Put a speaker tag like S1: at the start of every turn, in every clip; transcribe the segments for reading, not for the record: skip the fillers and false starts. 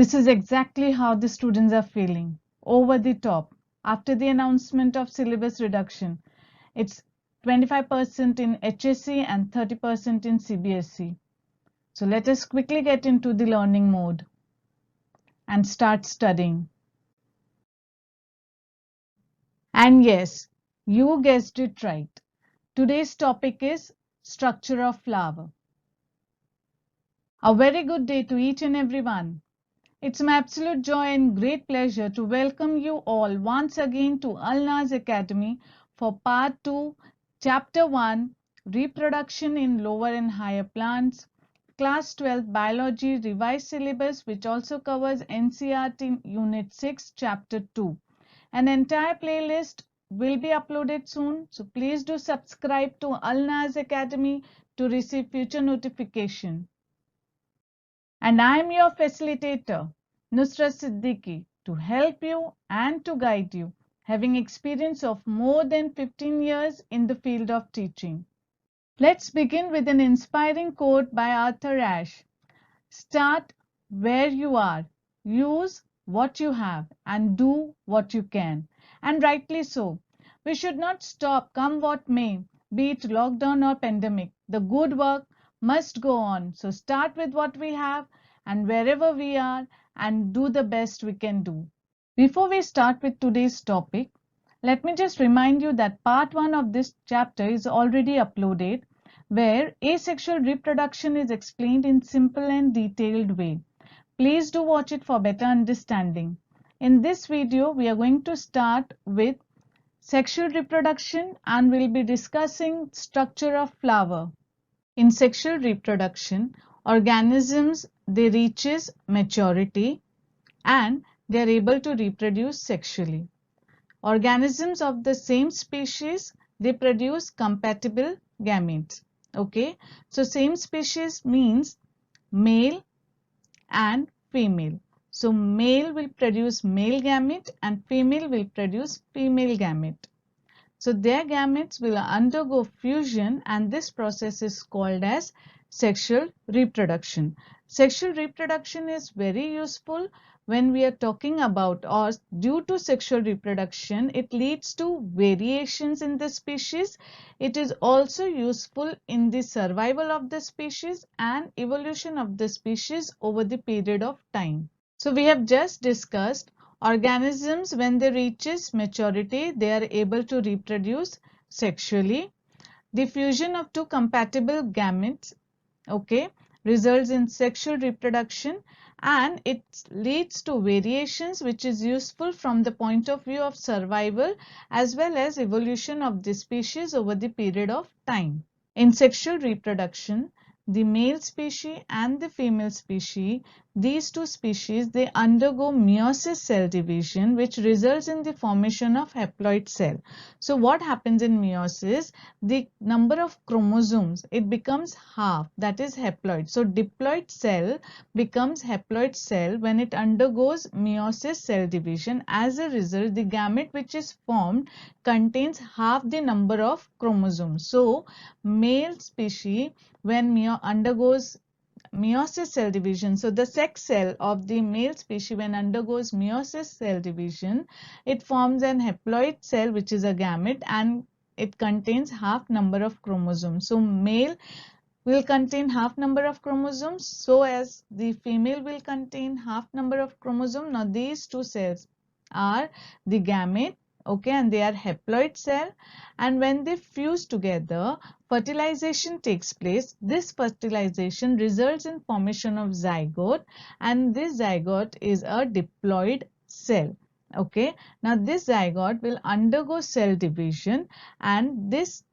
S1: This is exactly how the students are feeling. Over the top. After the announcement of syllabus reduction, it's 25% in HSC and 30% in CBSE. So let us quickly get into the learning mode and start studying. And yes, you guessed it right. Today's topic is structure of flower. A very good day to each and everyone. It's my absolute joy and great pleasure to welcome you all once again to Alnaz Academy for Part 2, Chapter 1, Reproduction in Lower and Higher Plants, Class 12 Biology Revised Syllabus, which also covers NCERT Unit 6, Chapter 2. An entire playlist will be uploaded soon, so please do subscribe to Alnaz Academy to receive future notification. And I am your facilitator, Nusrat Siddiqui, to help you and to guide you, having experience of more than 15 years in the field of teaching. Let's begin with an inspiring quote by Arthur Ashe. Start where you are, use what you have, and do what you can. And rightly so. We should not stop, come what may, be it lockdown or pandemic. The good work must go on. So start with what we have and wherever we are and do the best we can do. Before we start with today's topic, let me just remind you that part 1 of this chapter is already uploaded, where asexual reproduction is explained in simple and detailed way. Please do watch it for better understanding. In this video, we are going to start with sexual reproduction and we'll be discussing structure of flower. In sexual reproduction, organisms they reaches maturity and they are able to reproduce sexually. Organisms of the same species they produce compatible gametes. Okay, so same species means male and female. So male will produce male gamete and female will produce female gamete. So their gametes will undergo fusion and this process is called as sexual reproduction. Sexual reproduction is very useful when we are talking about or due to sexual reproduction it leads to variations in the species. It is also useful in the survival of the species and evolution of the species over the period of time. So we have just discussed organisms when they reaches maturity they are able to reproduce sexually. The fusion of two compatible gametes results in sexual reproduction and it leads to variations which is useful from the point of view of survival as well as evolution of the species over the period of time. In sexual reproduction, the male species and the female species, these two species, they undergo meiosis cell division which results in the formation of haploid cell. So what happens in meiosis? The number of chromosomes, it becomes half, that is haploid. So diploid cell becomes haploid cell when it undergoes meiosis cell division. As a result, the gamete which is formed contains half the number of chromosomes. So male species when undergoes meiosis cell division, so the sex cell of the male species when undergoes meiosis cell division, it forms an haploid cell which is a gamete and it contains half number of chromosomes. So male will contain half number of chromosomes, so as the female will contain half number of chromosomes. Now these two cells are the gamete, okay, and they are haploid cell, and when they fuse together fertilization takes place. This fertilization results in formation of zygote and this zygote is a diploid cell. Okay, now this zygote will undergo cell division and this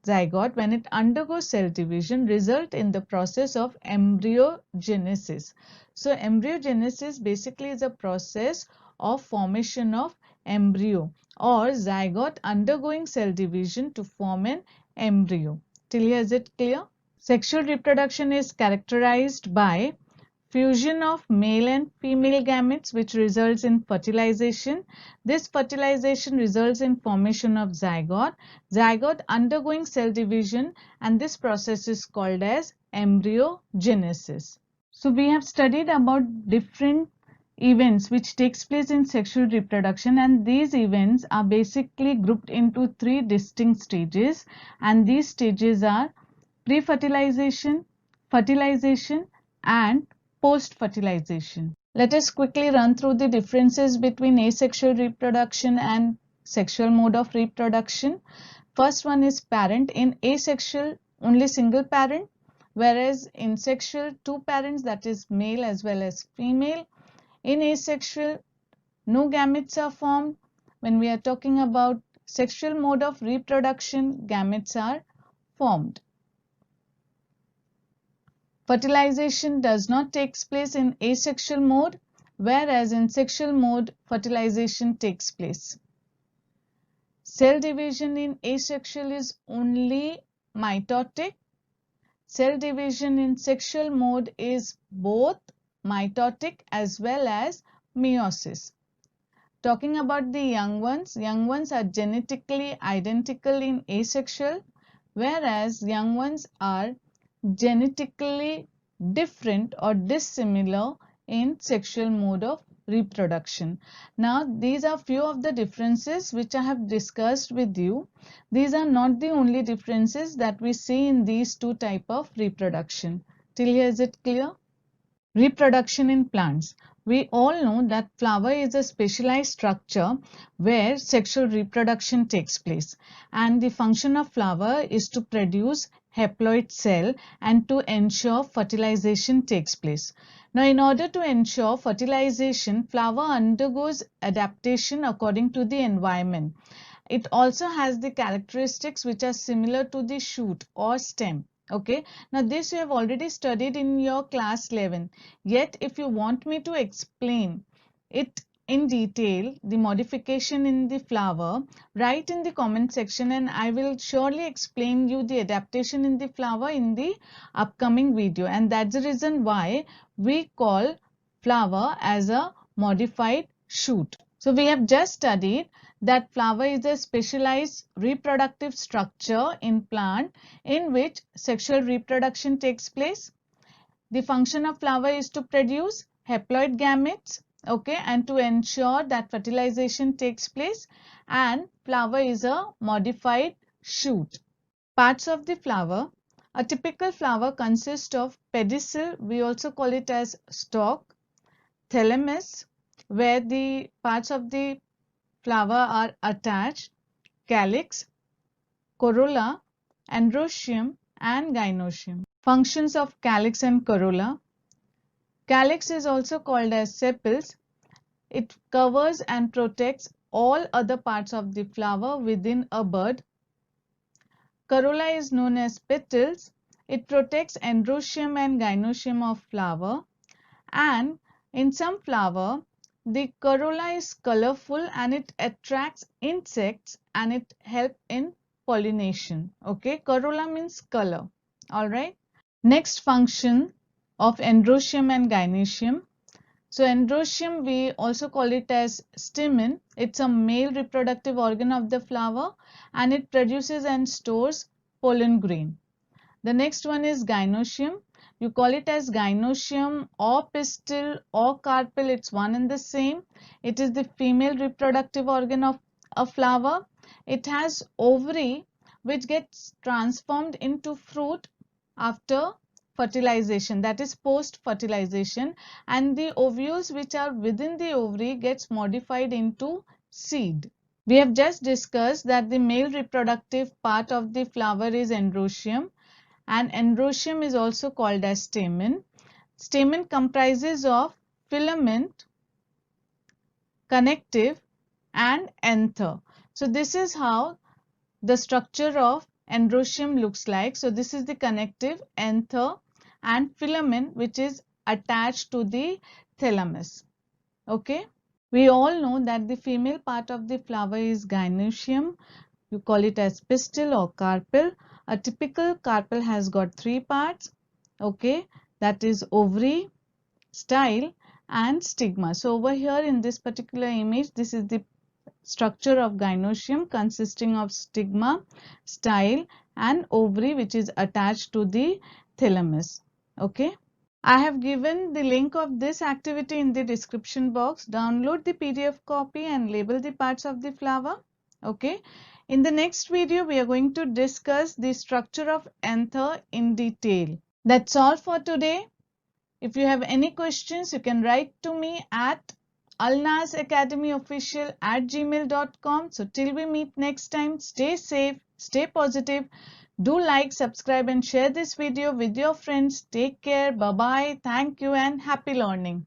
S1: zygote when it undergoes cell division result in the process of embryogenesis. So embryogenesis basically is a process of formation of embryo or zygote undergoing cell division to form an embryo. Till here is it clear? Sexual reproduction is characterized by fusion of male and female gametes which results in fertilization. This fertilization results in formation of zygote. Zygote undergoing cell division and this process is called as embryogenesis. So we have studied about different events which takes place in sexual reproduction, and these events are basically grouped into three distinct stages, and these stages are pre-fertilization, fertilization and post-fertilization. Let us quickly run through the differences between asexual reproduction and sexual mode of reproduction. First one is parent. In asexual, only single parent, whereas in sexual, two parents, that is male as well as female. In asexual, no gametes are formed. When we are talking about sexual mode of reproduction, gametes are formed. Fertilization does not take place in asexual mode, whereas in sexual mode, fertilization takes place. Cell division in asexual is only mitotic. Cell division in sexual mode is both mitotic as well as meiosis. Talking about the young ones are genetically identical in asexual, whereas young ones are genetically different or dissimilar in sexual mode of reproduction. Now, these are few of the differences which I have discussed with you. These are not the only differences that we see in these two types of reproduction. Till here, is it clear? Reproduction in plants. We all know that flower is a specialized structure where sexual reproduction takes place, and the function of flower is to produce haploid cell and to ensure fertilization takes place. Now, in order to ensure fertilization, flower undergoes adaptation according to the environment. It also has the characteristics which are similar to the shoot or stem. Okay, now this you have already studied in your class 11. Yet if you want me to explain it in detail, the modification in the flower, write in the comment section and I will surely explain you the adaptation in the flower in the upcoming video. And that's the reason why we call flower as a modified shoot. So we have just studied that flower is a specialized reproductive structure in plant in which sexual reproduction takes place. The function of flower is to produce haploid gametes, okay, and to ensure that fertilization takes place, and flower is a modified shoot. Parts of the flower. A typical flower consists of pedicel, we also call it as stalk, thalamus, where the parts of the flower are attached, calyx, corolla, androecium and gynoecium. Functions of calyx and corolla. Calyx is also called as sepals. It covers and protects all other parts of the flower within a bud. Corolla is known as petals. It protects androecium and gynoecium of flower. And in some flower, the corolla is colorful and it attracts insects and it helps in pollination. Okay, corolla means color. All right. Next function of androecium and gynoecium. So androecium, we also call it as stamen. It's a male reproductive organ of the flower and it produces and stores pollen grain. The next one is gynoecium. You call it as gynoecium or pistil or carpel, it's one and the same. It is the female reproductive organ of a flower. It has ovary which gets transformed into fruit after fertilization, that is post fertilization, and the ovules which are within the ovary gets modified into seed. We have just discussed that the male reproductive part of the flower is androecium, and androecium is also called as stamen. Stamen comprises of filament, connective and anther. So this is how the structure of androecium looks like. So this is the connective, anther and filament which is attached to the thalamus. Okay. We all know that the female part of the flower is gynoecium. You call it as pistil or carpel. A typical carpel has got three parts, okay, that is ovary, style and stigma. So over here in this particular image, this is the structure of gynoecium consisting of stigma, style and ovary which is attached to the thalamus, okay. I have given the link of this activity in the description box. Download the PDF copy and label the parts of the flower. Okay. In the next video, we are going to discuss the structure of anther in detail. That's all for today. If you have any questions, you can write to me at alnazacademyofficial@gmail.com. So till we meet next time, stay safe, stay positive. Do like, subscribe and share this video with your friends. Take care. Bye-bye. Thank you and happy learning.